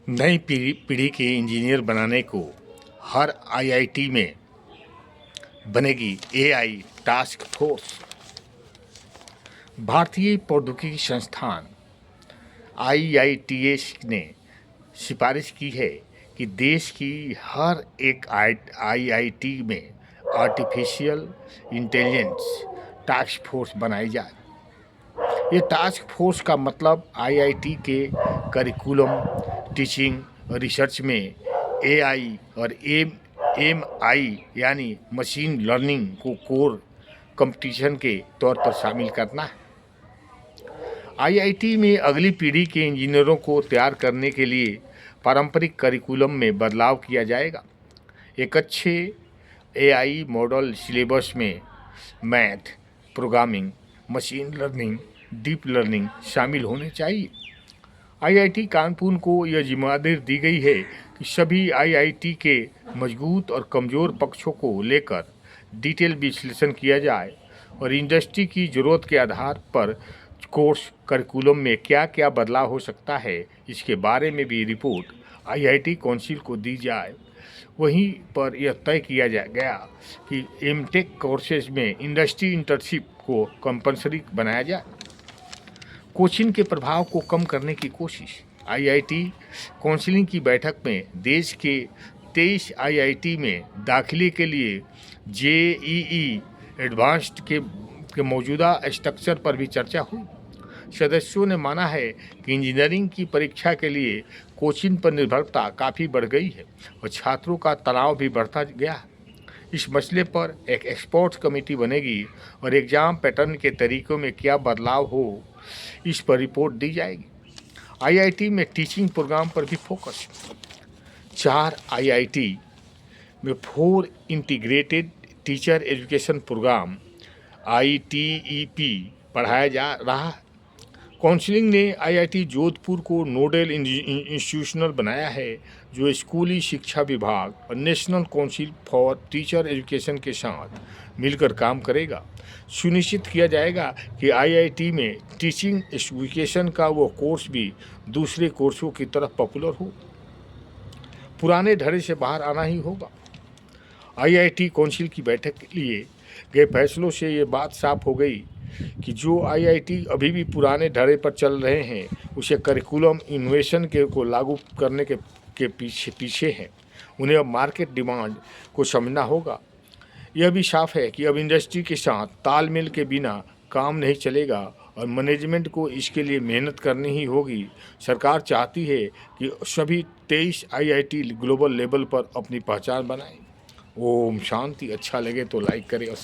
नई पीढ़ी के इंजीनियर बनाने को हर आईआईटी में बनेगी एआई टास्क फोर्स। भारतीय प्रौद्योगिकी संस्थान आईआईटीएस ने सिफारिश की है कि देश की हर एक आईआईटी में आर्टिफिशियल इंटेलिजेंस टास्क फोर्स बनाई जाए। ये टास्क फोर्स का मतलब आईआईटी के करिकुलम, टीचिंग और रिसर्च में एआई और एमआई यानी मशीन लर्निंग को कोर कंपटीशन के तौर पर शामिल करना है। आईआईटी में अगली पीढ़ी के इंजीनियरों को तैयार करने के लिए पारंपरिक करिकुलम में बदलाव किया जाएगा। एक अच्छे एआई मॉडल सिलेबस में math, programming, machine learning, deep learning शामिल होने चाहिए। आईआईटी कानपुर को यह जिम्मेदारी दी गई है कि सभी आईआईटी के मजबूत और कमज़ोर पक्षों को लेकर डिटेल विश्लेषण किया जाए और इंडस्ट्री की ज़रूरत के आधार पर कोर्स करिकुलम में क्या क्या बदलाव हो सकता है, इसके बारे में भी रिपोर्ट आईआईटी काउंसिल को दी जाए। वहीं पर यह तय किया गया कि एमटेक कोर्सेज में इंडस्ट्री इंटर्नशिप को कंपलसरी बनाया जाए। कोचिंग के प्रभाव को कम करने की कोशिश। आईआईटी काउंसिलिंग की बैठक में देश के 23 आईआईटी में दाखिले के लिए जेईई एडवांस्ड के मौजूदा स्ट्रक्चर पर भी चर्चा हुई। सदस्यों ने माना है कि इंजीनियरिंग की परीक्षा के लिए कोचिंग पर निर्भरता काफ़ी बढ़ गई है और छात्रों का तनाव भी बढ़ता गया है। इस मसले पर एक एक्सपर्ट कमेटी बनेगी और एग्ज़ाम पैटर्न के तरीक़ों में क्या बदलाव हो, इस पर रिपोर्ट दी जाएगी। आईआईटी में टीचिंग प्रोग्राम पर भी फोकस। 4 आईआईटी में 4 integrated teacher education programme ITEP पढ़ाया जा रहा है। काउंसिलिंग ने आईआईटी जोधपुर को नोडल इंस्टीट्यूशनल बनाया है, जो स्कूली शिक्षा विभाग और national council for teacher education के साथ मिलकर काम करेगा। सुनिश्चित किया जाएगा कि आईआईटी में टीचिंग एजुकेशन का वो कोर्स भी दूसरे कोर्सों की तरफ पॉपुलर हो। पुराने ढर्रे से बाहर आना ही होगा। आईआईटी काउंसिल की बैठक के लिए गए फैसलों से ये बात साफ हो गई कि जो आईआईटी अभी भी पुराने ढर्रे पर चल रहे हैं, उसे करिकुलम इनोवेशन को लागू करने के पीछे हैं। उन्हें अब मार्केट डिमांड को समझना होगा। यह भी साफ है कि अब इंडस्ट्री के साथ तालमेल के बिना काम नहीं चलेगा और मैनेजमेंट को इसके लिए मेहनत करनी ही होगी। सरकार चाहती है कि सभी 23 आईआईटी ग्लोबल लेवल पर अपनी पहचान बनाएं। ओम शांति। अच्छा लगे तो लाइक करें और